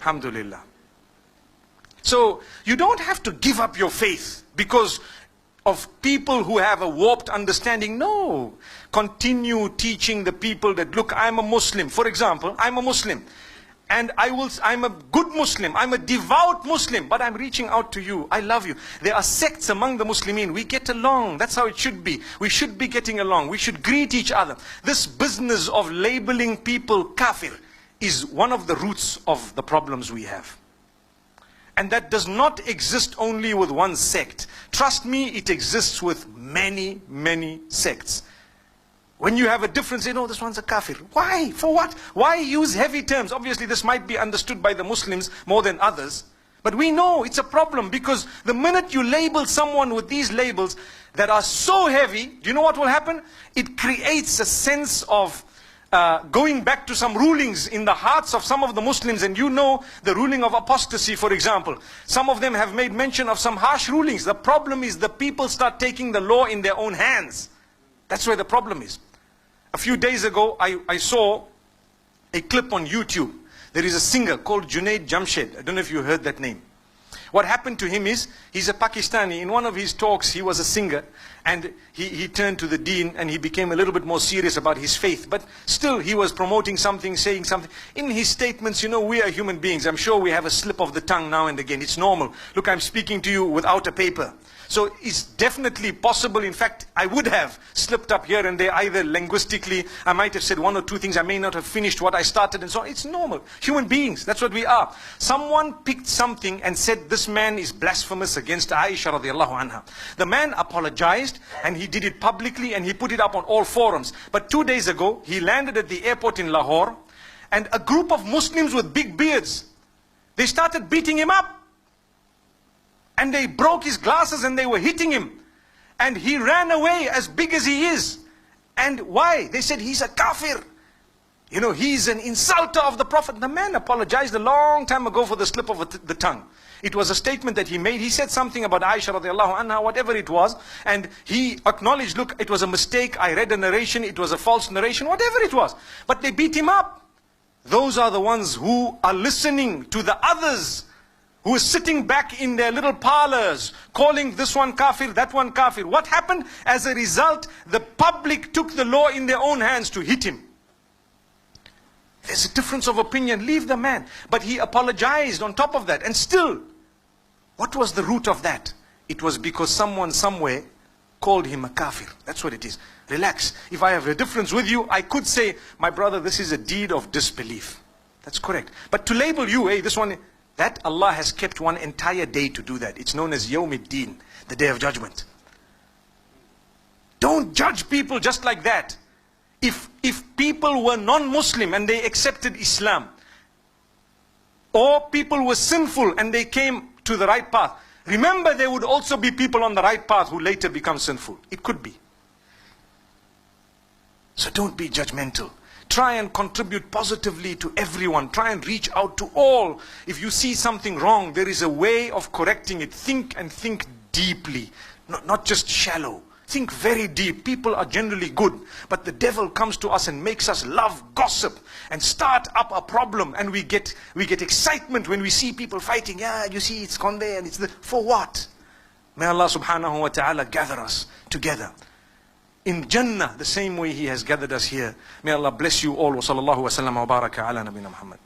Alhamdulillah. So you don't have to give up your faith because of people who have a warped understanding. No. Continue teaching the people that, look, I'm a Muslim. For example, I'm a Muslim. And I'm a good Muslim. I'm a devout Muslim. But I'm reaching out to you. I love you. There are sects among the Muslimin. We get along. That's how it should be. We should be getting along. We should greet each other. This business of labeling people kafir is one of the roots of the problems we have. And that does not exist only with one sect. Trust me, it exists with many, many sects. When you have a difference, this one's a kafir. Why? For what? Why use heavy terms? Obviously, this might be understood by the Muslims more than others. But we know it's a problem because the minute you label someone with these labels that are so heavy, do you know what will happen? It creates a sense of going back to some rulings in the hearts of some of the Muslims. And you know the ruling of apostasy, for example. Some of them have made mention of some harsh rulings. The problem is the people start taking the law in their own hands. That's where the problem is. A few days ago, I saw a clip on YouTube. There is a singer called Junaid Jamshed. I don't know if you heard that name. What happened to him is, he's a Pakistani. In one of his talks, he was a singer. And he turned to the deen and he became a little bit more serious about his faith. But still, he was promoting something, saying something. In his statements, we are human beings. I'm sure we have a slip of the tongue now and again. It's normal. Look, I'm speaking to you without a paper. So it's definitely possible. In fact, I would have slipped up here and there, either linguistically. I might have said one or two things. I may not have finished what I started and so on. It's normal. Human beings, that's what we are. Someone picked something and said, this man is blasphemous against Aisha radiallahu anha. The man apologized and he did it publicly and he put it up on all forums. But 2 days ago, he landed at the airport in Lahore and a group of Muslims with big beards, they started beating him up. And they broke his glasses and they were hitting him. And he ran away as big as he is. And why? They said he's a kafir. He's an insulter of the Prophet. The man apologized a long time ago for the slip of the tongue. It was a statement that he made. He said something about Aisha radiallahu anha, whatever it was. And he acknowledged, look, it was a mistake. I read a narration. It was a false narration, whatever it was. But they beat him up. Those are the ones who are listening to the others who is sitting back in their little parlors, calling this one kafir, that one kafir. What happened? As a result, the public took the law in their own hands to hit him. There's a difference of opinion, leave the man. But he apologized on top of that. And still, what was the root of that? It was because someone somewhere called him a kafir. That's what it is. Relax. If I have a difference with you, I could say, my brother, this is a deed of disbelief. That's correct. But to label you, hey, this one, that Allah has kept one entire day to do that. It's known as Yawmiddin, the Day of Judgment. Don't judge people just like that. If people were non-Muslim and they accepted Islam, or people were sinful and they came to the right path, remember there would also be people on the right path who later become sinful. It could be. So don't be judgmental. Try and contribute positively to everyone. Try and reach out to all. If you see something wrong, there is a way of correcting it. Think and think deeply, not just shallow. Think very deep. People are generally good, but the devil comes to us and makes us love gossip and start up a problem, and we get excitement when we see people fighting. Yeah, you see, it's gone there and it's there. For what? May Allah subhanahu wa ta'ala gather us together in Jannah the same way He has gathered us here. May Allah bless you all. Wa sallallahu wa sallam wa baraka ala nabina Muhammad.